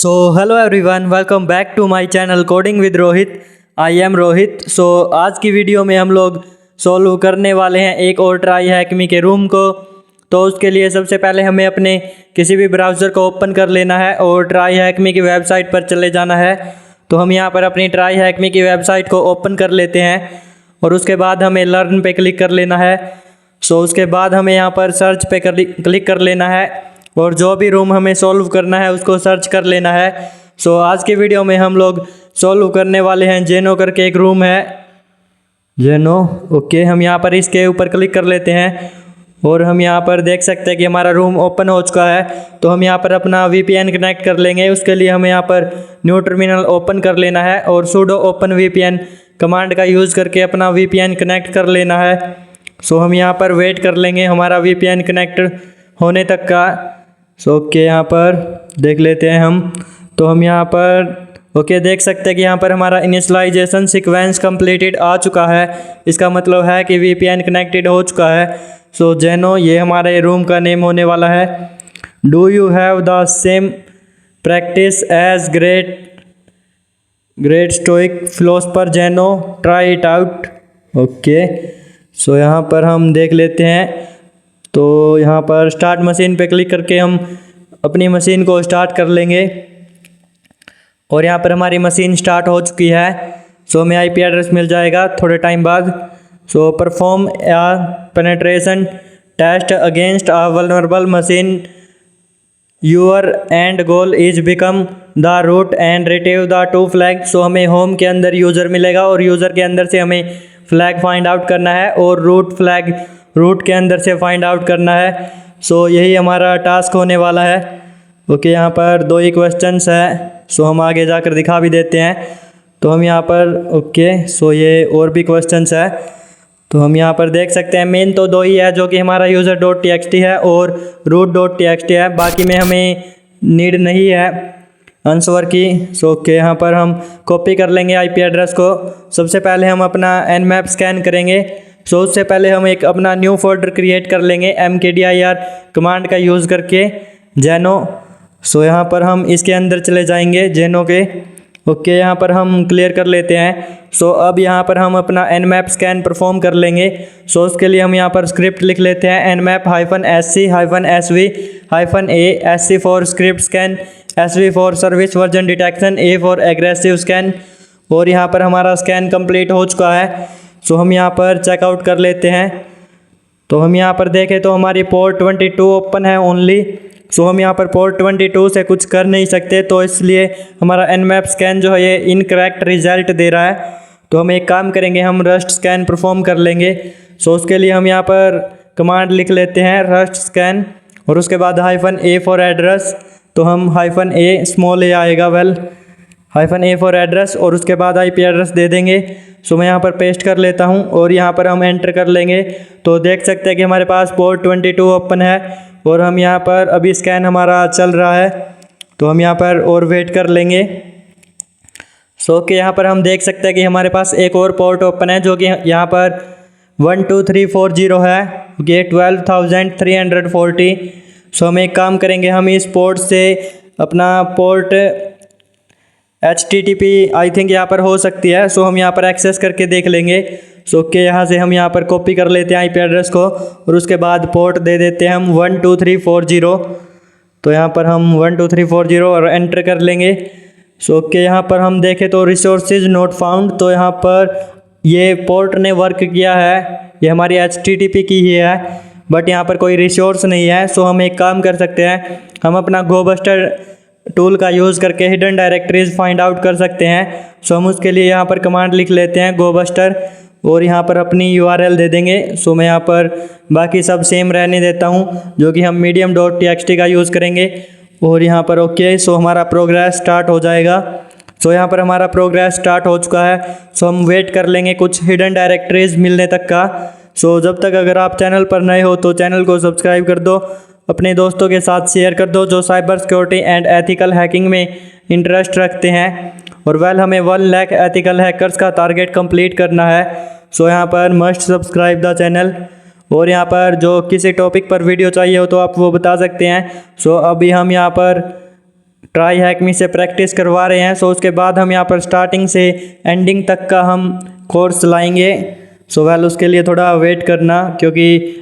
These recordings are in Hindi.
So hello everyone, welcome back to my channel coding with Rohit. I am Rohit. So आज की वीडियो में हम लोग सॉल्व करने वाले हैं एक और ट्राई हैकमी के रूम को। तो उसके लिए सबसे पहले हमें अपने किसी भी ब्राउज़र को ओपन कर लेना है और ट्राई हैकमी की वेबसाइट पर चले जाना है। तो हम यहाँ पर अपनी ट्राई हैकमी की वेबसाइट को ओपन कर लेते हैं और उसके बाद हमें लर्न पे क्लिक कर लेना है। सो उसके बाद हमें यहाँ पर सर्च पे क्लिक कर लेना है और जो भी रूम हमें सॉल्व करना है उसको सर्च कर लेना है। सो आज के वीडियो में हम लोग सॉल्व करने वाले हैं जेनो करके एक रूम है, जेनो। ओके, हम यहाँ पर इसके ऊपर क्लिक कर लेते हैं और हम यहाँ पर देख सकते हैं कि हमारा रूम ओपन हो चुका है। तो हम यहाँ पर अपना VPN कनेक्ट कर लेंगे। उसके लिए हमें यहाँ पर न्यू टर्मिनल ओपन कर लेना है और sudo open VPN कमांड का यूज़ करके अपना VPN कनेक्ट कर लेना है। सो हम यहाँ पर वेट कर लेंगे हमारा VPN कनेक्ट होने तक का। सो ओके, यहाँ पर देख लेते हैं हम। तो हम यहाँ पर ओके देख सकते हैं कि यहाँ पर हमारा इनिशियलाइजेशन सीक्वेंस कंप्लीटेड आ चुका है। इसका मतलब है कि VPN कनेक्टेड हो चुका है। सो जेनो ये हमारे रूम का नेम होने वाला है। Do you have the same practice as great stoic philosopher Zeno, try it out. Okay, so यहाँ पर हम देख लेते हैं। तो यहाँ पर स्टार्ट मशीन पे क्लिक करके हम अपनी मशीन को स्टार्ट कर लेंगे और यहाँ पर हमारी मशीन स्टार्ट हो चुकी है। सो हमें IP एड्रेस मिल जाएगा थोड़े टाइम बाद। सो परफॉर्म या penetration test against a vulnerable machine, your end goal is become the root and retrieve the two flag. So हमें होम के अंदर यूज़र मिलेगा और यूज़र के अंदर से हमें फ्लैग फाइंड आउट करना है और रूट के अंदर से फाइंड आउट करना है। सो यही हमारा टास्क होने वाला है। ओके, यहाँ पर 2 ही क्वेश्चंस है। सो हम आगे जाकर दिखा भी देते हैं। तो हम यहाँ पर ओके, सो ये और भी क्वेश्चंस है। तो हम यहाँ पर देख सकते हैं मेन तो 2 ही है, जो कि हमारा user.txt है और root.txt है। बाकी में हमें नीड नहीं है आंसर की। सो ओके, यहाँ पर हम कॉपी कर लेंगे IP एड्रेस को। सबसे पहले हम अपना nmap स्कैन करेंगे। सो उससे पहले हम एक अपना न्यू फोल्डर क्रिएट कर लेंगे mkdir कमांड का यूज़ करके जेनो। सो यहाँ पर हम इसके अंदर चले जाएंगे जेनो के। ओके, यहाँ पर हम क्लियर कर लेते हैं। सो अब यहाँ पर हम अपना nmap स्कैन परफॉर्म कर लेंगे। सो उसके लिए हम यहाँ पर स्क्रिप्ट लिख लेते हैं nmap-sc-sv-a sc for script scan, SV for service version detection, A for aggressive scan. और यहाँ पर हमारा स्कैन कंप्लीट हो चुका है। सो हम यहाँ पर चेकआउट कर लेते हैं। तो हम यहाँ पर देखें तो हमारी पोर्ट 22 ओपन है ओनली। सो हम यहाँ पर पोर्ट 22 से कुछ कर नहीं सकते, तो इसलिए हमारा nmap स्कैन जो है ये इनकरेक्ट रिजल्ट दे रहा है। तो हम एक काम करेंगे, हम रस्ट स्कैन परफॉर्म कर लेंगे। सो उसके लिए हम यहाँ पर कमांड लिख लेते हैं रस्ट स्कैन और उसके बाद -a फॉर एड्रेस। तो हम -a स्मॉल a आएगा, -a फॉर एड्रेस और उसके बाद IP एड्रेस दे देंगे। सो मैं यहाँ पर पेस्ट कर लेता हूँ और यहाँ पर हम एंटर कर लेंगे। तो देख सकते हैं कि हमारे पास पोर्ट 22 ओपन है और हम यहाँ पर अभी स्कैन हमारा चल रहा है। तो हम यहाँ पर और वेट कर लेंगे। सो कि यहाँ पर हम देख सकते हैं कि हमारे पास एक और पोर्ट ओपन है, जो कि यहाँ पर 12340 है, ये 12,340। सो हम एक काम करेंगे, हम इस पोर्ट से अपना पोर्ट HTTP आई थिंक यहाँ पर हो सकती है। सो हम यहाँ पर एक्सेस करके देख लेंगे। सो के यहाँ से हम यहाँ पर कॉपी कर लेते हैं IP एड्रेस को और उसके बाद पोर्ट दे देते हैं हम 12340। तो यहाँ पर हम 12340 और एंटर कर लेंगे। सो के यहाँ पर हम देखें तो रिसोर्सेज नॉट फाउंड। तो यहाँ पर ये पोर्ट ने वर्क किया है, ये हमारी HTTP की ही है, बट यहाँ पर कोई रिसोर्स नहीं है। सो हम एक काम कर सकते हैं, हम अपना गोबस्टर टूल का यूज़ करके हिडन डायरेक्टरीज फाइंड आउट कर सकते हैं। सो हम उसके लिए यहाँ पर कमांड लिख लेते हैं गोबस्टर और यहाँ पर अपनी URL दे देंगे। सो मैं यहाँ पर बाकी सब सेम रहने देता हूँ, जो कि हम medium.txt का यूज़ करेंगे और यहाँ पर ओके। सो हमारा प्रोग्रेस स्टार्ट हो जाएगा। सो यहाँ पर हमारा प्रोग्रेस स्टार्ट हो चुका है। सो हम वेट कर लेंगे कुछ हिडन डायरेक्टरीज मिलने तक का। सो जब तक अगर आप चैनल पर नए हो तो चैनल को सब्सक्राइब कर दो, अपने दोस्तों के साथ शेयर कर दो जो cyber security and ethical hacking में इंटरेस्ट रखते हैं। और हमें 1 लाख एथिकल हैकर्स का टारगेट कंप्लीट करना है। सो यहाँ पर मस्ट सब्सक्राइब द चैनल। और यहाँ पर जो किसी टॉपिक पर वीडियो चाहिए हो तो आप वो बता सकते हैं। सो अभी हम यहाँ पर ट्राई हैक मी से प्रैक्टिस करवा रहे हैं। सो उसके बाद हम यहाँ पर स्टार्टिंग से एंडिंग तक का हम कोर्स लाएंगे। सो वेल उसके लिए थोड़ा वेट करना, क्योंकि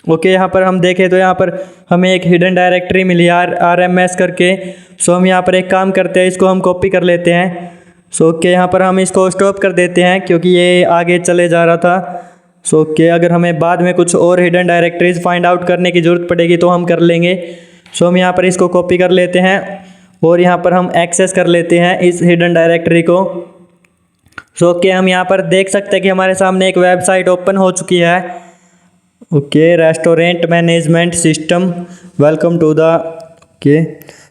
ओके यहाँ पर हम देखें तो यहाँ पर हमें एक हिडन डायरेक्टरी मिली RMS करके। सो हम यहाँ पर एक काम करते हैं, इसको हम कॉपी कर लेते हैं। सो ओके यहाँ पर हम इसको स्टॉप कर देते हैं क्योंकि ये आगे चले जा रहा था। सो ओके अगर हमें बाद में कुछ और हिडन डायरेक्टरीज फाइंड आउट करने की ज़रूरत पड़ेगी तो हम कर लेंगे। सो हम यहाँ पर इसको कॉपी कर लेते हैं और यहाँ पर हम एक्सेस कर लेते हैं इस हिडन डायरेक्टरी को। सो ओके हम यहाँ पर देख सकते हैं कि हमारे सामने एक वेबसाइट ओपन हो चुकी है। Okay restaurant management system, welcome to the okay.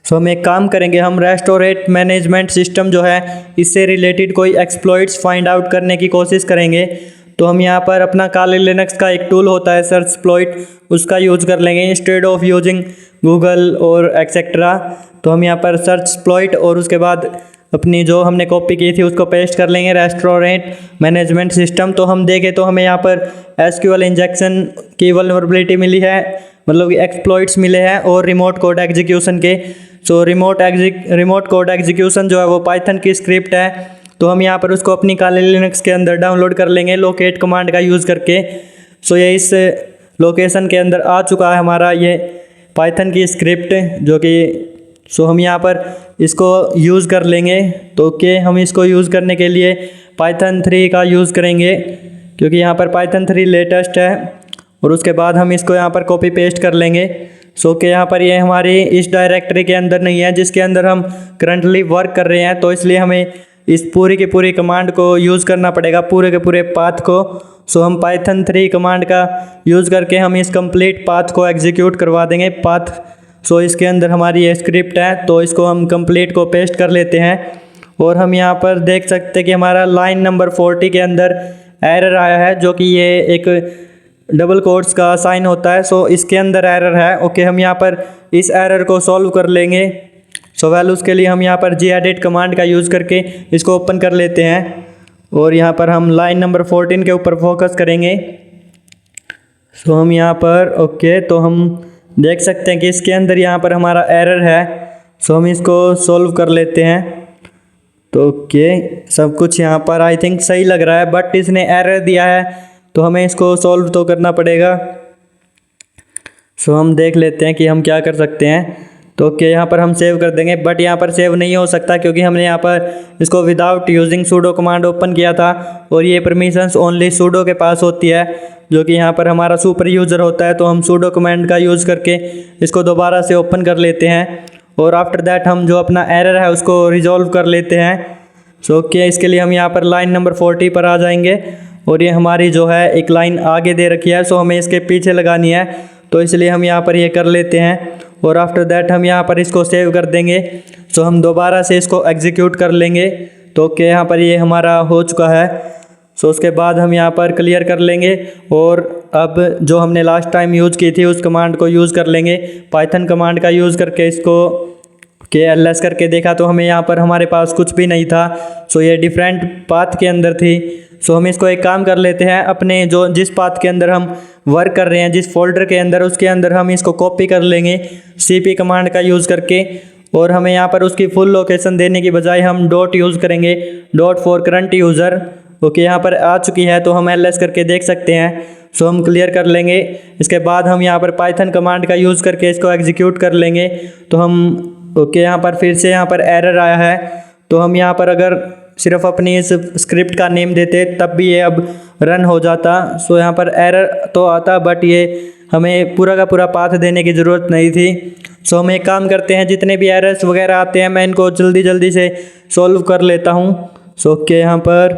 So हम एक काम करेंगे, हम रेस्टोरेंट मैनेजमेंट सिस्टम जो है इससे रिलेटेड कोई एक्सप्लॉइट्स फाइंड आउट करने की कोशिश करेंगे। तो हम यहाँ पर अपना काली लिनक्स का एक टूल होता है सर्च एक्सप्लॉइट, उसका यूज़ कर लेंगे इंस्टेड ऑफ यूजिंग गूगल और एक्सेट्रा। तो हम यहाँ पर सर्च एक्सप्लॉइट और उसके बाद अपनी जो हमने कॉपी की थी उसको पेस्ट कर लेंगे, रेस्टोरेंट मैनेजमेंट सिस्टम। तो हम देखें तो हमें यहाँ पर SQL इंजेक्शन की वल्नरेबिलिटी मिली है, मतलब एक्सप्लॉइट्स मिले हैं और रिमोट कोड एग्जीक्यूशन के। सो रिमोट कोड एग्जीक्यूशन जो है वो पाइथन की स्क्रिप्ट है। तो हम यहाँ पर उसको अपनी काली लिनक्स के अंदर डाउनलोड कर लेंगे लोकेट कमांड का यूज़ करके। सो ये इस लोकेशन के अंदर आ चुका है हमारा ये पाइथन की स्क्रिप्ट जो कि सो हम यहाँ पर इसको यूज़ कर लेंगे। तो ओके हम इसको यूज़ करने के लिए पाइथन 3 का यूज़ करेंगे क्योंकि यहाँ पर पाइथन 3 लेटेस्ट है। और उसके बाद हम इसको यहाँ पर कॉपी पेस्ट कर लेंगे। सो कि यहाँ पर ये हमारी इस डायरेक्टरी के अंदर नहीं है जिसके अंदर हम करंटली वर्क कर रहे हैं, तो इसलिए हमें इस पूरी की पूरी कमांड को यूज़ करना पड़ेगा, पूरे के पूरे पाथ को। सो हम पाइथन 3 कमांड का यूज़ करके हम इस कंप्लीट पाथ को एग्जीक्यूट करवा देंगे पाथ। सो इसके अंदर हमारी ये स्क्रिप्ट है, तो इसको हम कंप्लीट को पेस्ट कर लेते हैं। और हम यहाँ पर देख सकते हैं कि हमारा लाइन नंबर 40 के अंदर एरर आया है, जो कि ये एक डबल कोट्स का साइन होता है। सो इसके अंदर एरर है। ओके हम यहाँ पर इस एरर को सॉल्व कर लेंगे। सो वेल उसके लिए हम यहाँ पर gedit कमांड का यूज़ करके इसको ओपन कर लेते हैं और यहाँ पर हम लाइन नंबर 14 के ऊपर फोकस करेंगे। सो हम यहाँ पर ओके तो हम देख सकते हैं कि इसके अंदर यहाँ पर हमारा एरर है। सो हम इसको सॉल्व कर लेते हैं। तो ओके सब कुछ यहाँ पर आई थिंक सही लग रहा है, बट इसने एरर दिया है तो हमें इसको सॉल्व तो करना पड़ेगा। सो हम देख लेते हैं कि हम क्या कर सकते हैं। तो ओके यहाँ पर हम सेव कर देंगे, बट यहाँ पर सेव नहीं हो सकता क्योंकि हमने यहाँ पर इसको without using sudo command open किया था और ये परमिशंस ओनली सूडो के पास होती है, जो कि यहाँ पर हमारा सुपर यूज़र होता है। तो हम सूडो कमांड का यूज़ करके इसको दोबारा से ओपन कर लेते हैं और आफ्टर दैट हम जो अपना एरर है उसको रिजॉल्व कर लेते हैं। सो ओके इसके लिए हम यहाँ पर लाइन नंबर 40 पर आ जाएंगे और ये हमारी जो है एक लाइन आगे दे रखी है, सो हमें इसके पीछे लगानी है, तो इसलिए हम यहाँ पर ये कर लेते हैं और आफ्टर दैट हम यहाँ पर इसको सेव कर देंगे। सो हम दोबारा से इसको एग्जीक्यूट कर लेंगे। तो ओके यहाँ पर ये हमारा हो चुका है। सो उसके बाद हम यहाँ पर क्लियर कर लेंगे और अब जो हमने लास्ट टाइम यूज़ की थी उस कमांड को यूज़ कर लेंगे, पाइथन कमांड का यूज़ करके इसको LS करके देखा तो हमें यहाँ पर हमारे पास कुछ भी नहीं था। सो ये डिफरेंट पाथ के अंदर थी। सो हम इसको एक काम कर लेते हैं, अपने जो जिस पाथ के अंदर हम वर्क कर रहे हैं जिस फोल्डर के अंदर, उसके अंदर हम इसको कॉपी कर लेंगे CP कमांड का यूज़ करके। और हमें यहाँ पर उसकी फुल लोकेशन देने की बजाय हम डॉट यूज़ करेंगे, dot for current user. Okay यहाँ पर आ चुकी है तो हम LS करके देख सकते हैं। सो हम क्लियर कर लेंगे। इसके बाद हम यहाँ पर पाइथन कमांड का यूज़ करके इसको एग्जीक्यूट कर लेंगे। तो हम ओके यहाँ पर फिर से यहाँ पर एरर आया है, तो हम यहाँ पर अगर सिर्फ अपनी इस स्क्रिप्ट का नेम देते तब भी ये अब रन हो जाता। सो यहाँ पर एरर तो आता, बट ये हमें पूरा का पूरा पाथ देने की ज़रूरत नहीं थी। सो हम एक काम करते हैं, जितने भी एरर्स वगैरह आते हैं मैं इनको जल्दी जल्दी से सॉल्व कर लेता हूँ। सो ओके यहाँ पर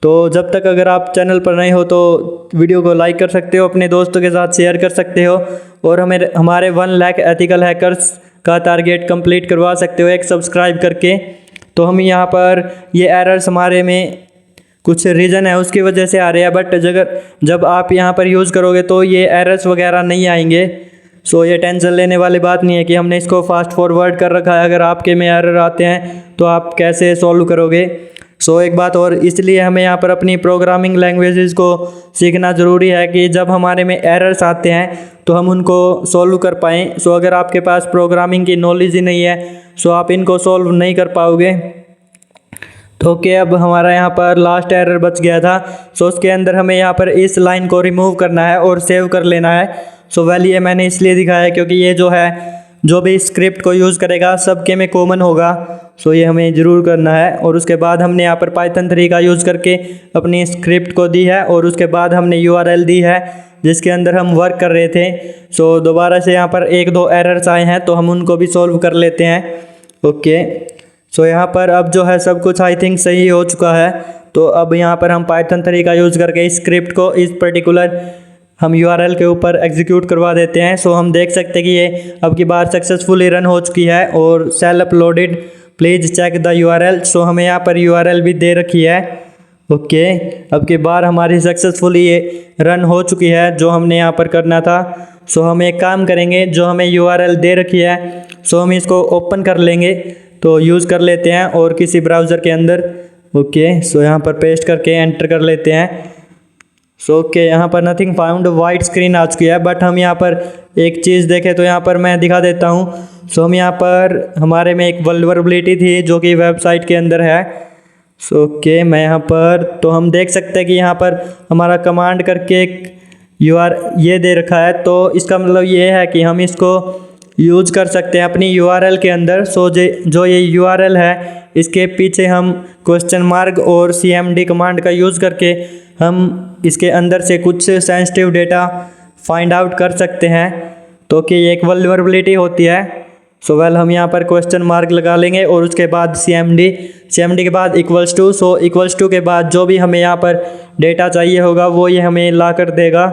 तो जब तक अगर आप चैनल पर नए हो तो वीडियो को लाइक कर सकते हो, अपने दोस्तों के साथ शेयर कर सकते हो और हमारे 1 लाख एथिकल हैकर्स का टारगेट कंप्लीट करवा सकते हो एक सब्सक्राइब करके। तो हम यहाँ पर ये एरर्स हमारे में कुछ रीज़न है उसकी वजह से आ रहे हैं, बट जब आप यहाँ पर यूज़ करोगे तो ये एरर्स वगैरह नहीं आएंगे। सो ये टेंशन लेने वाली बात नहीं है कि हमने इसको फास्ट फॉरवर्ड कर रखा है। अगर आपके में एरर आते हैं तो आप कैसे सॉल्व करोगे। सो एक बात और, इसलिए हमें यहाँ पर अपनी प्रोग्रामिंग लैंग्वेजेस को सीखना ज़रूरी है कि जब हमारे में एरर्स आते हैं तो हम उनको सॉल्व कर पाएँ। सो अगर आपके पास प्रोग्रामिंग की नॉलेज ही नहीं है सो आप इनको सॉल्व नहीं कर पाओगे। तो ओके, अब हमारा यहाँ पर लास्ट एरर बच गया था। सो उसके अंदर हमें यहाँ पर इस लाइन को रिमूव करना है और सेव कर लेना है। सो वेल ये मैंने इसलिए दिखाया है क्योंकि ये जो है, जो भी स्क्रिप्ट को यूज़ करेगा सबके में कॉमन होगा। सो ये हमें ज़रूर करना है। और उसके बाद हमने यहाँ पर पाइथन 3 का यूज़ करके अपनी स्क्रिप्ट को दी है और उसके बाद हमने URL दी है जिसके अंदर हम वर्क कर रहे थे। सो दोबारा से यहाँ पर 1-2 एरर्स आए हैं तो हम उनको भी सॉल्व कर लेते हैं। ओके, सो यहाँ पर अब जो है सब कुछ आई थिंक सही हो चुका है। तो अब यहाँ पर हम पाइथन 3 का यूज़ करके इस स्क्रिप्ट को इस पर्टिकुलर हम URL के ऊपर एग्जीक्यूट करवा देते हैं। सो हम देख सकते हैं कि ये अब की बार सक्सेसफुली रन हो चुकी है और cell uploaded, please check the URL। So हमें यहाँ पर URL भी दे रखी है। ओके, अब की बार हमारी सक्सेसफुली ये रन हो चुकी है जो हमने यहाँ पर करना था। सो हम एक काम करेंगे, जो हमें URL दे रखी है सो हम इसको ओपन कर लेंगे। तो यूज़ कर लेते हैं और किसी ब्राउज़र के अंदर। ओके, सो यहाँ पर पेस्ट करके एंटर कर लेते हैं। सो ओके, यहाँ पर नथिंग फाउंड, वाइट स्क्रीन आ चुकी है। बट हम यहाँ पर एक चीज़ देखें तो यहाँ पर मैं दिखा देता हूँ। सो हम यहाँ पर हमारे में एक वल्नरेबिलिटी थी जो कि वेबसाइट के अंदर है। सो ओके, मैं यहाँ पर, तो हम देख सकते हैं कि यहाँ पर हमारा कमांड करके एक ये दे रखा है। तो इसका मतलब ये है कि हम इसको यूज़ कर सकते हैं अपनी URL के अंदर। सो जो ये URL है इसके पीछे हम क्वेश्चन मार्क और CMD कमांड का यूज़ करके हम इसके अंदर से कुछ सेंसिटिव डेटा फाइंड आउट कर सकते हैं। तो कि ये एक वल्नरेबिलिटी होती है। सो वेल हम यहाँ पर क्वेश्चन मार्क लगा लेंगे और उसके बाद CMD के बाद equals to. So equals to के बाद जो भी हमें यहाँ पर डेटा चाहिए होगा वो ये हमें ला कर देगा।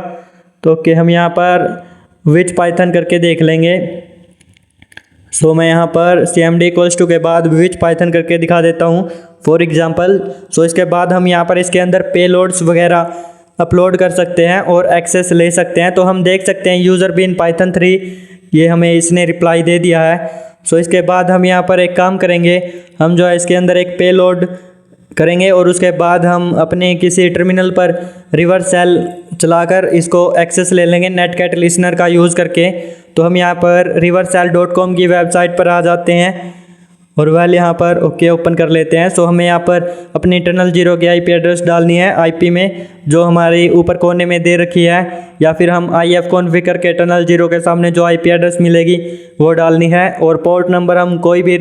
तो कि हम यहाँ पर विच पाइथन करके देख लेंगे। सो मैं यहाँ पर CMD इक्वल्स टू के बाद विच पाइथन करके दिखा देता हूँ फॉर एग्जांपल। सो इसके बाद हम यहाँ पर इसके अंदर पेलोड्स वगैरह अपलोड कर सकते हैं और एक्सेस ले सकते हैं। तो हम देख सकते हैं यूज़र बीन पाइथन 3, ये हमें इसने रिप्लाई दे दिया है। सो इसके बाद हम यहाँ पर एक काम करेंगे, हम जो है इसके अंदर एक पेलोड करेंगे और उसके बाद हम अपने किसी टर्मिनल पर रिवर्स सेल चलाकर इसको एक्सेस ले लेंगे नेटकैट लिसनर का यूज़ करके। तो हम यहाँ पर reversal.com की वेबसाइट पर आ जाते हैं और वेल यहाँ पर ओके ओपन कर लेते हैं। सो हमें यहाँ पर अपनी टनल 0 की IP एड्रेस डालनी है IP में जो हमारी ऊपर कोने में दे रखी है, या फिर हम IF कॉन्फ़िगर करके टनल 0 के सामने जो IP एड्रेस मिलेगी वो डालनी है। और पोर्ट नंबर हम कोई भी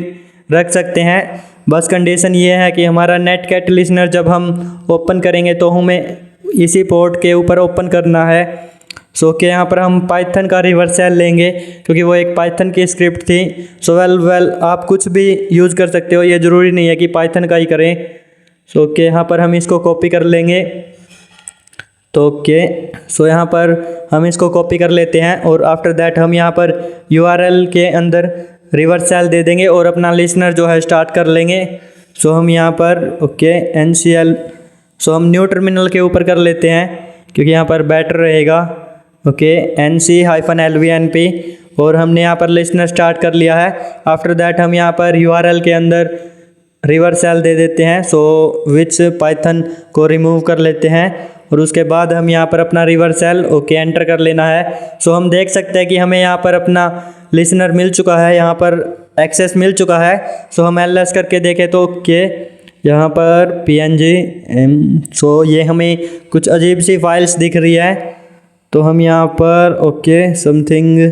रख सकते हैं। बस कंडीशन ये है कि हमारा नेटकैट लिसनर जब हम ओपन करेंगे तो हमें इसी पोर्ट के ऊपर ओपन करना है। सो कि यहाँ पर हम पाइथन का रिवर्स सेल लेंगे क्योंकि वो एक पाइथन की स्क्रिप्ट थी। सो वेल आप कुछ भी यूज़ कर सकते हो, ये ज़रूरी नहीं है कि पाइथन का ही करें। सो कि यहाँ पर हम इसको कॉपी कर लेंगे। तो ओके, सो यहाँ पर हम इसको कॉपी कर लेते हैं और आफ्टर दैट हम यहाँ पर URL के अंदर रिवर्स सेल दे देंगे और अपना लिसनर जो है स्टार्ट कर लेंगे। सो हम यहाँ पर ओके NCL, सो हम न्यू टर्मिनल के ऊपर कर लेते हैं क्योंकि यहाँ पर बेटर रहेगा। ओके NC-LVNP और हमने यहाँ पर लिसनर स्टार्ट कर लिया है। आफ्टर दैट हम यहाँ पर URL के अंदर रिवर्स सेल दे देते हैं। सो विच पाइथन को रिमूव कर लेते हैं और उसके बाद हम यहाँ पर अपना रिवर्स सेल ओके एंटर कर लेना है। सो हम देख सकते हैं कि हमें यहाँ पर अपना लिसनर मिल चुका है, यहाँ पर एक्सेस मिल चुका है। सो हम LS करके देखें तो ओके यहाँ पर PNG सो ये हमें कुछ अजीब सी फाइल्स दिख रही है। तो हम यहाँ पर ओके समथिंग,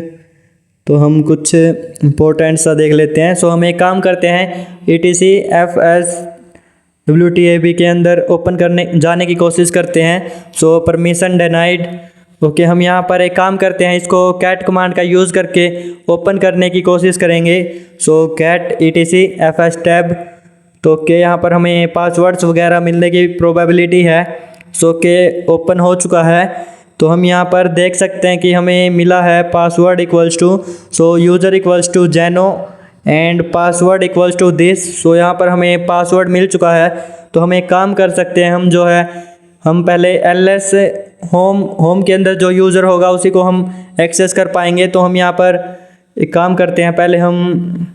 तो हम कुछ इम्पोर्टेंट सा देख लेते हैं। सो हम एक काम करते हैं ETC FS WTAB के अंदर ओपन करने जाने की कोशिश करते हैं। सो परमिशन डिनाइड। ओके हम यहाँ पर एक काम करते हैं, इसको कैट कमांड का यूज़ करके ओपन करने की कोशिश करेंगे। सो कैट ETC FS टैब। तो ओके यहाँ पर हमें पासवर्ड्स वगैरह मिलने की प्रोबेबिलिटी है। सो के ओपन हो चुका है। तो हम यहाँ पर देख सकते हैं कि हमें मिला है password equals to, so user equals to Jeno and password equals to this. So यहाँ पर हमें पासवर्ड मिल चुका है। तो हम एक काम कर सकते हैं, हम जो है हम पहले LS होम के अंदर जो यूज़र होगा उसी को हम एक्सेस कर पाएंगे। तो हम यहाँ पर एक काम करते हैं, पहले हम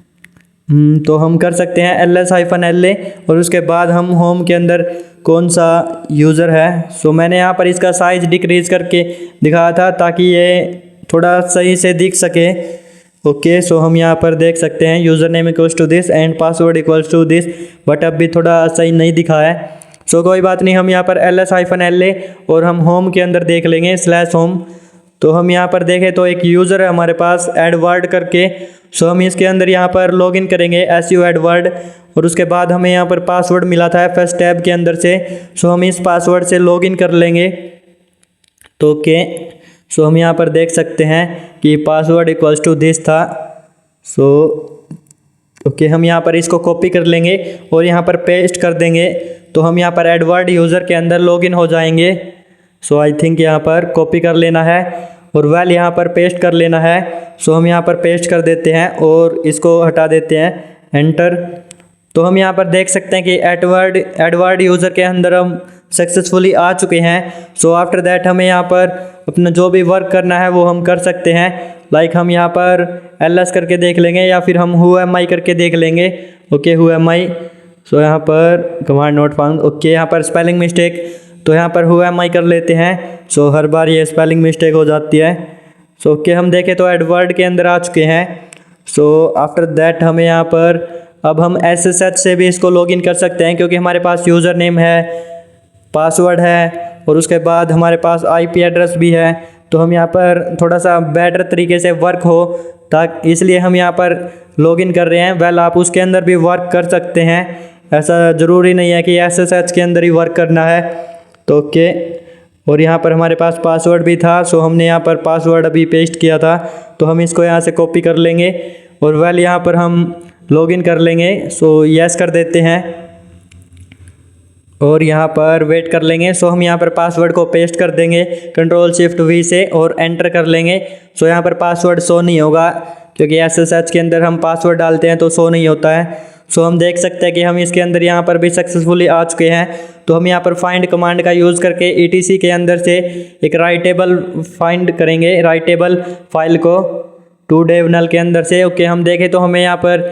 तो हम कर सकते हैं ls-la और उसके बाद हम होम के अंदर कौन सा यूज़र है। सो मैंने यहाँ पर इसका साइज़ डिक्रीज़ करके दिखाया था ताकि ये थोड़ा सही से दिख सके। ओके, सो हम यहाँ पर देख सकते हैं user name equals to this and password equals to this, but अब भी थोड़ा सही नहीं दिखा है। सो कोई बात नहीं, हम यहाँ पर ls-la और हम होम के अंदर देख लेंगे /home। तो हम यहाँ पर देखें तो एक यूज़र है हमारे पास एडवर्ड करके। सो हम इसके अंदर यहाँ पर लॉगिन करेंगे su एडवर्ड और उसके बाद हमें यहाँ पर पासवर्ड मिला था फर्स्ट टैब के अंदर से। सो हम इस पासवर्ड से लॉगिन कर लेंगे। तो ओके, सो हम यहाँ पर देख सकते हैं कि पासवर्ड इक्वल्स टू दिस था। सो ओके, हम यहाँ पर इसको कॉपी कर लेंगे और यहाँ पर पेस्ट कर देंगे। तो हम यहाँ पर एडवर्ड यूज़र के अंदर लॉगिन हो जाएंगे। सो आई थिंक यहाँ पर कॉपी कर लेना है और वेल यहाँ पर पेस्ट कर लेना है। सो हम यहाँ पर पेस्ट कर देते हैं और इसको हटा देते हैं, एंटर। तो हम यहाँ पर देख सकते हैं कि एडवर्ड यूज़र के अंदर हम सक्सेसफुली आ चुके हैं। सो आफ्टर दैट हमें यहाँ पर अपना जो भी वर्क करना है वो हम कर सकते हैं। लाइक हम यहाँ पर ls करके देख लेंगे या फिर हम who am I करके देख लेंगे। Okay, who am I। सो यहाँ पर कमांड नोट फाउंड। ओके, यहाँ पर स्पेलिंग मिस्टेक, तो यहाँ पर who am I कर लेते हैं। सो हर बार ये स्पेलिंग मिस्टेक हो जाती है। सो ओके, हम देखें तो एडवर्ड के अंदर आ चुके हैं। सो आफ्टर दैट हमें यहाँ पर अब हम SSH से भी इसको लॉगिन कर सकते हैं क्योंकि हमारे पास यूज़र नेम है, पासवर्ड है और उसके बाद हमारे पास IP एड्रेस भी है। तो हम यहाँ पर थोड़ा सा बेटर तरीके से वर्क हो ताकि इसलिए हम यहाँ पर लॉगिन कर रहे हैं। वेल आप उसके अंदर भी वर्क कर सकते हैं, ऐसा ज़रूरी नहीं है कि SSH के अंदर ही वर्क करना है। तो ओके, और यहाँ पर हमारे पास पासवर्ड भी था। सो हमने यहाँ पर पासवर्ड अभी पेस्ट किया था, तो हम इसको यहाँ से कॉपी कर लेंगे और वेल यहाँ पर हम लॉगिन कर लेंगे। सो यस कर देते हैं और यहाँ पर वेट कर लेंगे। सो हम यहाँ पर पासवर्ड को पेस्ट कर देंगे Ctrl+Shift+V से और एंटर कर लेंगे। सो यहाँ पर पासवर्ड शो नहीं होगा क्योंकि SSH के अंदर हम पासवर्ड डालते हैं तो शो नहीं होता है। सो हम देख सकते हैं कि हम इसके अंदर यहाँ पर भी सक्सेसफुली आ चुके हैं। तो हम यहाँ पर फाइंड कमांड का यूज़ करके etc के अंदर से एक राइटेबल फाइंड करेंगे, राइटेबल फाइल को टू dev null के अंदर से। ओके, हम देखें तो हमें यहाँ पर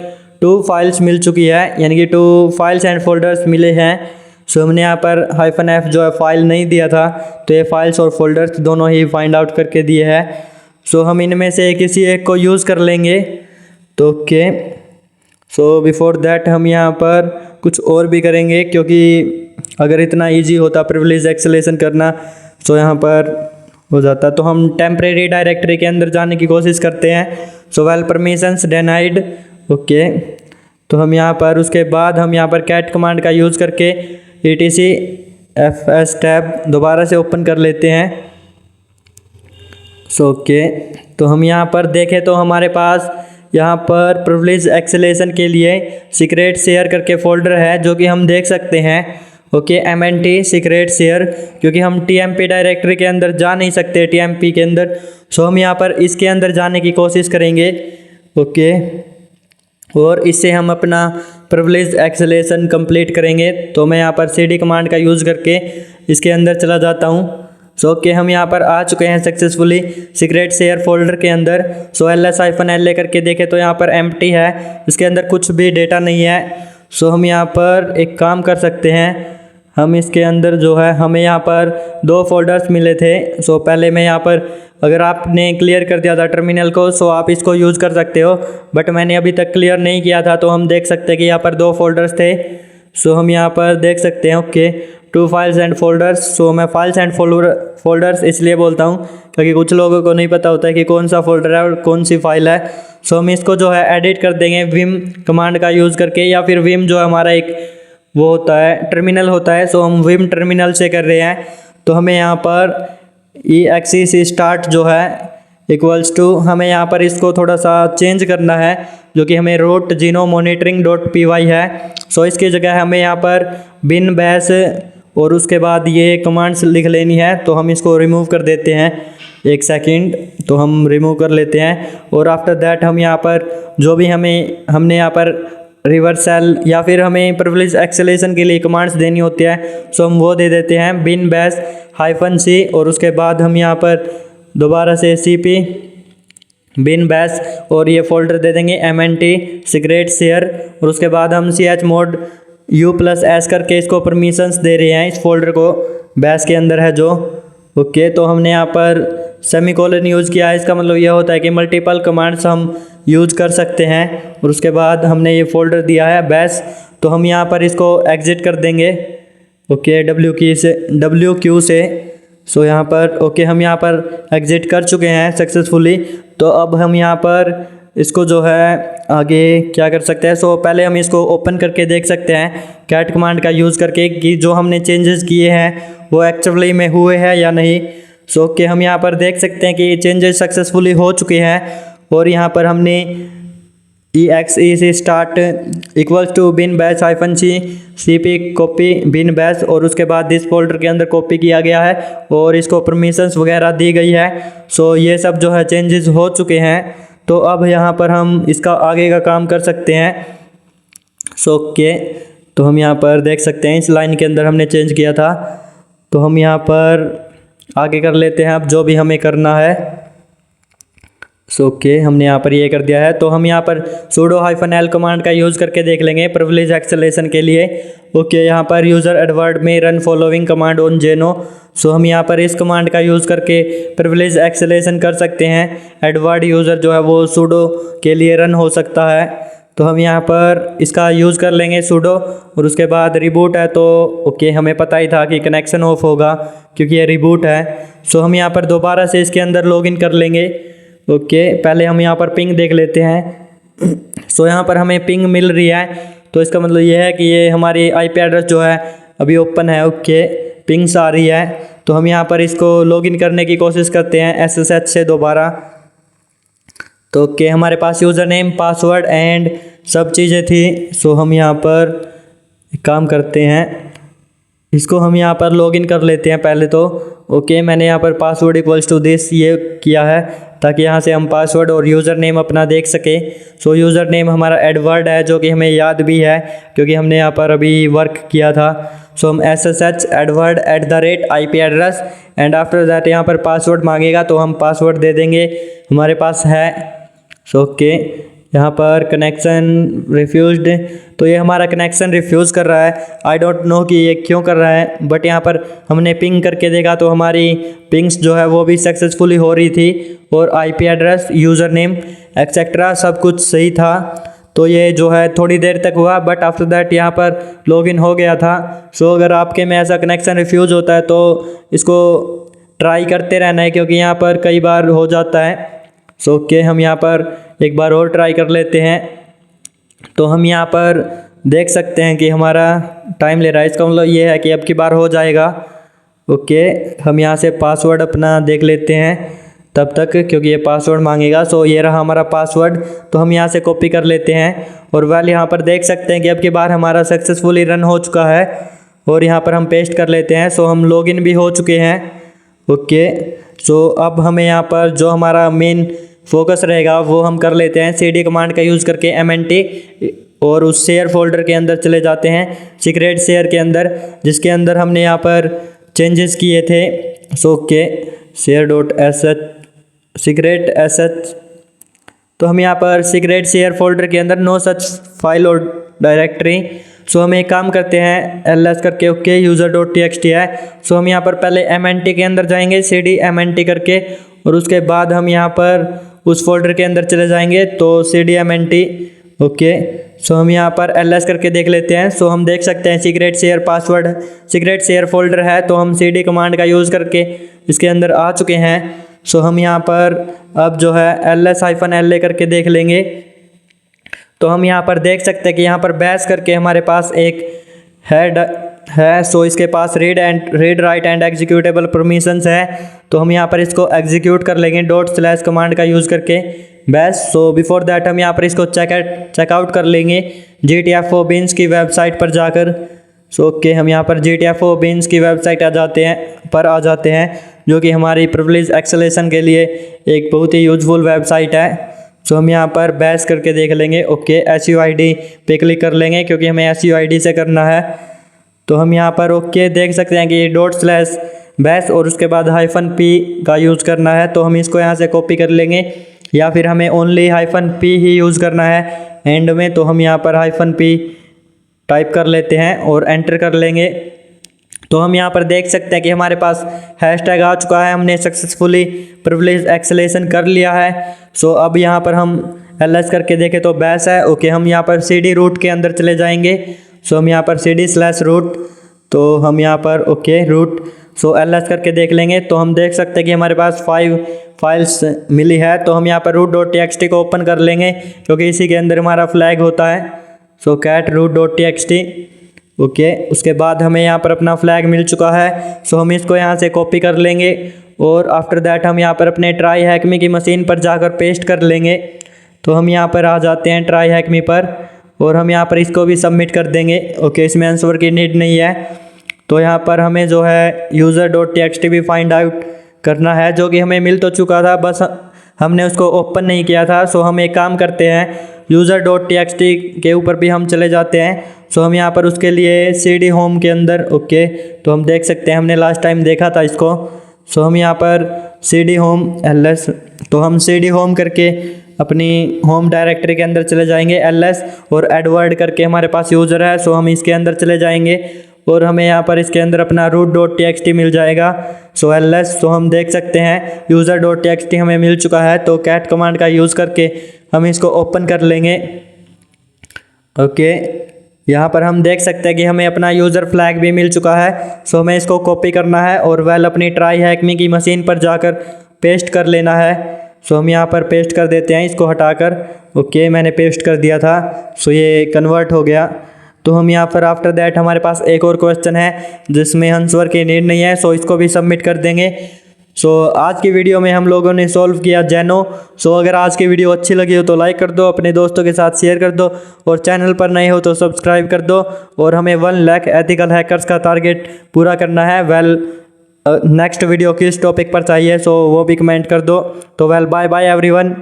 2 फाइल्स मिल चुकी है, यानी कि 2 फाइल्स एंड फोल्डर्स मिले हैं। सो हमने यहाँ पर -f जो है फाइल नहीं दिया था, तो ये फाइल्स और फोल्डर्स दोनों ही फाइंड आउट करके दिए हैं। सो हम इनमें से किसी एक को यूज़ कर लेंगे। तो ओके, सो बिफोर दैट हम यहाँ पर कुछ और भी करेंगे क्योंकि अगर इतना इजी होता प्रिविलेज एक्सेलेशन करना तो यहाँ पर हो जाता। तो हम टेम्परेरी डायरेक्टरी के अंदर जाने की कोशिश करते हैं। So well permissions denied. Okay, तो हम यहाँ पर उसके बाद हम यहाँ पर कैट कमांड का यूज़ करके etc fs टैब दोबारा से ओपन कर लेते हैं। सो ओके, तो हम यहाँ पर देखें तो हमारे पास यहाँ पर प्रिविलेज एक्सेलेशन के लिए सीक्रेट शेयर करके फ़ोल्डर है जो कि हम देख सकते हैं। ओके, mnt सीक्रेट शेयर, क्योंकि हम tmp डायरेक्टरी के अंदर जा नहीं सकते tmp के अंदर। सो हम यहाँ पर इसके अंदर जाने की कोशिश करेंगे। ओके, और इससे हम अपना प्रिविलेज एक्सेलेशन कंप्लीट करेंगे। तो मैं यहाँ पर cd कमांड का यूज़ करके इसके अंदर चला जाता हूँ। सो ओके, हम यहाँ पर आ चुके हैं सक्सेसफुली सीक्रेट शेयर फोल्डर के अंदर। सो ls-la करके देखें तो यहाँ पर एम्प्टी है, इसके अंदर कुछ भी डेटा नहीं है। सो हम यहाँ पर एक काम कर सकते हैं, हम इसके अंदर जो है हमें यहाँ पर 2 फोल्डर्स मिले थे। सो पहले मैं यहाँ पर, अगर आपने क्लियर कर दिया था टर्मिनल को सो आप इसको यूज़ कर सकते हो, बट मैंने अभी तक क्लियर नहीं किया था। तो हम देख सकते हैं कि यहाँ पर 2 फोल्डर्स थे। सो हम यहाँ पर देख सकते हैं ओके 2 फाइल्स एंड फोल्डर्स। सो मैं फाइल्स एंड फोल्डर्स इसलिए बोलता हूँ क्योंकि कुछ लोगों को नहीं पता होता है कि कौन सा फोल्डर है और कौन सी फाइल है। सो हम इसको जो है एडिट कर देंगे vim कमांड का यूज़ करके, या फिर vim जो हमारा एक वो होता है टर्मिनल होता है। सो हम vim टर्मिनल से कर रहे हैं। तो हमें यहाँ पर exe start जो है इक्वल्स टू, हमें यहाँ पर इसको थोड़ा सा चेंज करना है जो कि हमें root genomonitoring.py है। सो इसकी जगह हमें यहाँ पर bin bash और उसके बाद ये कमांड्स लिख लेनी है। तो हम इसको रिमूव कर देते हैं, 1 सेकंड। तो हम रिमूव कर लेते हैं और आफ्टर दैट हम यहाँ पर जो भी हमने यहाँ पर रिवर्सल या फिर हमें प्रिविलेज एक्सेलेशन के लिए कमांड्स देनी होती है, सो हम वो दे देते हैं bin bash -c और उसके बाद हम यहाँ पर दोबारा से cp बिन बैश और ये फोल्डर दे देंगे MNT सिगरेट शेयर, और उसके बाद हम chmod u+s करके इसको परमिशंस दे रहे हैं इस फोल्डर को, बैश के अंदर है जो। ओके, तो हमने यहाँ पर सेमीकोलन यूज़ किया है, इसका मतलब यह होता है कि मल्टीपल कमांड्स हम यूज कर सकते हैं। और उसके बाद हमने ये फोल्डर दिया है बैश, तो हम यहाँ पर इसको एग्जिट कर देंगे। ओके, WQ से। सो यहाँ पर ओके, हम यहाँ पर एग्जिट कर चुके हैं सक्सेसफुली। तो अब हम यहाँ पर इसको जो है आगे क्या कर सकते हैं, सो पहले हम इसको ओपन करके देख सकते हैं कैट कमांड का यूज़ करके कि जो हमने चेंजेस किए हैं वो एक्चुअली में हुए हैं या नहीं। सो ओके, हम यहाँ पर देख सकते हैं कि ये चेंजेस सक्सेसफुली हो चुके हैं। और यहाँ पर हमने exe से start equals to bin bash -c cp copy bin bash, और उसके बाद दिस फोल्डर के अंदर कॉपी किया गया है और इसको परमिशंस वगैरह दी गई है। सो ये सब जो है चेंजेस हो चुके हैं। तो अब यहाँ पर हम इसका आगे का काम कर सकते हैं। सो ओके, तो हम यहाँ पर देख सकते हैं इस लाइन के अंदर हमने चेंज किया था, तो हम यहाँ पर आगे कर लेते हैं अब जो भी हमें करना है। सो ओके, हमने यहाँ पर ये कर दिया है। तो हम यहाँ पर sudo -l कमांड का यूज़ करके देख लेंगे प्रिविलेज एक्सेलेशन के लिए। ओके, यहाँ पर यूज़र एडवर्ड में रन फॉलोइंग कमांड ऑन जेनो। सो हम यहाँ पर इस कमांड का यूज़ करके प्रिविलेज एक्सेलेशन कर सकते हैं। एडवर्ड यूज़र जो है वो sudo के लिए रन हो सकता है। तो हम यहाँ पर इसका यूज़ कर लेंगे sudo, और उसके बाद रिबूट है तो ओके, हमें पता ही था कि कनेक्शन ऑफ होगा क्योंकि ये रिबूट है। सो हम यहाँ पर दोबारा से इसके अंदर लॉगिन कर लेंगे। ओके, पहले हम यहाँ पर पिंग देख लेते हैं। सो यहाँ पर हमें पिंग मिल रही है, तो इसका मतलब ये है कि ये हमारी IP एड्रेस जो है अभी ओपन है। ओके, पिंग्स आ रही है, तो हम यहाँ पर इसको लॉगिन करने की कोशिश करते हैं SSH से दोबारा। तो ओके, हमारे पास यूज़र नेम पासवर्ड एंड सब चीज़ें थी। सो हम यहाँ पर एक काम करते हैं, इसको हम यहाँ पर लॉगिन कर लेते हैं पहले तो। ओके, मैंने यहाँ पर पासवर्ड इक्वल्स टू दिस ये किया है ताकि यहाँ से हम पासवर्ड और यूज़र नेम अपना देख सके। सो यूज़र नेम हमारा एडवर्ड है जो कि हमें याद भी है क्योंकि हमने यहाँ पर अभी वर्क किया था। सो हम SSH edward@IP address and after that यहाँ पर पासवर्ड मांगेगा तो हम पासवर्ड दे देंगे, हमारे पास है। सो ओके, यहाँ पर कनेक्शन रिफ्यूज्ड, तो ये हमारा कनेक्शन रिफ्यूज़ कर रहा है। आई डोंट नो कि ये क्यों कर रहा है, बट यहाँ पर हमने पिंग करके देखा तो हमारी पिंग्स जो है वो भी सक्सेसफुली हो रही थी और IP address, user name etcetera सब कुछ सही था। तो ये जो है थोड़ी देर तक हुआ, बट आफ्टर दैट यहाँ पर लॉगिन हो गया था। सो अगर आपके में ऐसा कनेक्शन रिफ्यूज़ होता है तो इसको ट्राई करते रहना है क्योंकि यहाँ पर कई बार हो जाता है। सो ओके, हम यहाँ पर एक बार और ट्राई कर लेते हैं। तो हम यहाँ पर देख सकते हैं कि हमारा टाइम ले रहा है, इसका मतलब ये है कि अब की बार हो जाएगा। ओके, हम यहाँ से पासवर्ड अपना देख लेते हैं तब तक क्योंकि ये पासवर्ड मांगेगा। सो ये रहा हमारा पासवर्ड, तो हम यहाँ से कॉपी कर लेते हैं और वेल यहाँ पर देख सकते हैं कि अब की बार हमारा सक्सेसफुली रन हो चुका है और यहाँ पर हम पेस्ट कर लेते हैं। सो हम लॉगिन भी हो चुके हैं। ओके, सो अब हमें यहाँ पर जो हमारा मेन फोकस रहेगा वो हम कर लेते हैं CD कमांड का यूज़ करके MNT, और उस शेयर फोल्डर के अंदर चले जाते हैं सीक्रेट शेयर के अंदर जिसके अंदर हमने यहाँ पर चेंजेस किए थे। So okay, share.sh secret sh, तो हम यहाँ पर सीक्रेट शेयर फोल्डर के अंदर नो सच फाइल और डायरेक्टरी। सो हम एक काम करते हैं ls करके। ओके, user.txt है। सो हम यहाँ पर पहले MNT के अंदर जाएंगे CD MNT करके, और उसके बाद हम यहाँ पर उस फोल्डर के अंदर चले जाएंगे तो CD MNT। ओके, सो हम यहाँ पर ls करके देख लेते हैं। सो हम देख सकते हैं secret share password, secret share folder है, तो हम CD कमांड का यूज़ करके इसके अंदर आ चुके हैं। सो हम यहाँ पर अब जो है ls-la करके देख लेंगे, तो हम यहाँ पर देख सकते हैं कि यहाँ पर बैश करके हमारे पास एक हेड है। सो इसके पास read write and executable permissions है, तो हम यहाँ पर इसको एग्जीक्यूट कर लेंगे ./ कमांड का यूज़ करके बैश। सो बिफोर दैट हम यहाँ पर इसको चेकआउट कर लेंगे GTFO बीन्स की वेबसाइट पर जाकर। सो ओके, हम यहाँ पर GTFO बीन्स की वेबसाइट आ जाते हैं जो कि हमारी प्रिविलेज एक्सेलेशन के लिए एक बहुत ही यूजफुल वेबसाइट है। सो हम यहाँ पर बैश करके देख लेंगे। ओके, SUID पे क्लिक कर लेंगे क्योंकि हमें SUID से करना है। तो हम यहाँ पर ओके देख सकते हैं कि ./ बैश और उसके बाद -p का यूज़ करना है, तो हम इसको यहाँ से कॉपी कर लेंगे या फिर हमें ओनली -p ही यूज़ करना है एंड में, तो हम यहाँ पर -p टाइप कर लेते हैं और एंटर कर लेंगे। तो हम यहाँ पर देख सकते हैं कि हमारे पास हैशटैग आ चुका है, हमने सक्सेसफुली प्रिविलेज एक्सेलेशन कर लिया है। सो अब यहाँ पर हम ls करके देखें तो बैश है। ओके, हम यहाँ पर cd रूट के अंदर चले जाएंगे। सो हम यहाँ पर cd/root, तो हम यहाँ पर ओके रूट, सो ls करके देख लेंगे तो हम देख सकते हैं कि हमारे पास 5 फाइल्स मिली है। तो हम यहाँ पर root.txt को ओपन कर लेंगे क्योंकि इसी के अंदर हमारा फ्लैग होता है। सो cat root.txt, ओके, उसके बाद हमें यहाँ पर अपना फ्लैग मिल चुका है। सो हम इसको यहाँ से कॉपी कर लेंगे और आफ्टर दैट हम यहाँ पर अपने TryHackMe की मशीन पर जाकर पेस्ट कर लेंगे। तो हम यहाँ पर आ जाते हैं TryHackMe पर और हम यहाँ पर इसको भी सबमिट कर देंगे। ओके, इसमें आंसर की नीड नहीं है। तो यहाँ पर हमें जो है user.txt भी फाइंड आउट करना है, जो कि हमें मिल तो चुका था, बस हमने उसको ओपन नहीं किया था। सो हम एक काम करते हैं, user.txt के ऊपर भी हम चले जाते हैं। सो हम यहाँ पर उसके लिए cd होम के अंदर, ओके, तो हम देख सकते हैं हमने लास्ट टाइम देखा था इसको। सो हम यहाँ पर cd होम ls, तो हम cd होम करके अपनी होम डायरेक्टरी के अंदर चले जाएंगे ls, और एडवर्ड करके हमारे पास यूज़र है। सो हम इसके अंदर चले जाएंगे और हमें यहाँ पर इसके अंदर अपना root.txt मिल जाएगा। सो ls, तो हम देख सकते हैं user.txt हमें मिल चुका है। तो cat कमांड का यूज़ करके हम इसको ओपन कर लेंगे। ओके, यहाँ पर हम देख सकते हैं कि हमें अपना यूज़र फ्लैग भी मिल चुका है। सो हमें इसको कॉपी करना है और वेल अपनी TryHackMe की मशीन पर जाकर पेस्ट कर लेना है। सो हम यहाँ पर पेस्ट कर देते हैं इसको हटाकर। ओके, मैंने पेस्ट कर दिया था। सो ये कन्वर्ट हो गया। तो हम यहाँ पर आफ्टर दैट हमारे पास एक और क्वेश्चन है जिसमें आंसर की नीड नहीं है। सो इसको भी सबमिट कर देंगे। सो आज की वीडियो में हम लोगों ने सॉल्व किया जेनो। सो अगर आज की वीडियो अच्छी लगी हो तो लाइक कर दो, अपने दोस्तों के साथ शेयर कर दो और चैनल पर नए हो तो सब्सक्राइब कर दो। और हमें 1 लाख एथिकल हैकर्स का टारगेट पूरा करना है। वेल नेक्स्ट वीडियो किस टॉपिक पर चाहिए सो वो भी कमेंट कर दो। तो वेल बाय बाय एवरीवन।